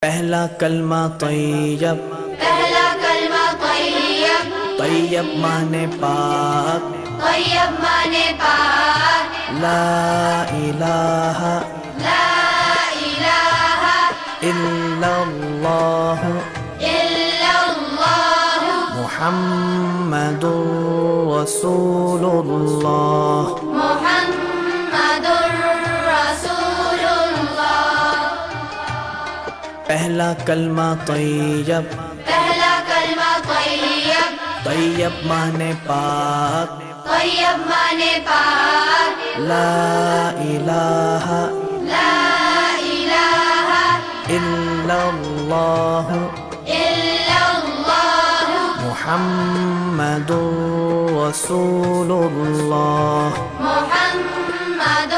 پہلا کلمہ طیب، پہلا کلمہ طیب، طیب مانے پاک، طیب مانے پاک، لا الہ لا الہ الا اللہ الا اللہ محمد رسول اللہ۔ محمد رسول اللہ۔ پہلا کلمہ طیب، پہلا کلمہ طیب، طیب مانے پاک، طیب مانے پاک، لا الہ لا الہ الا اللہ الا اللہ محمد رسول اللہ۔ محمد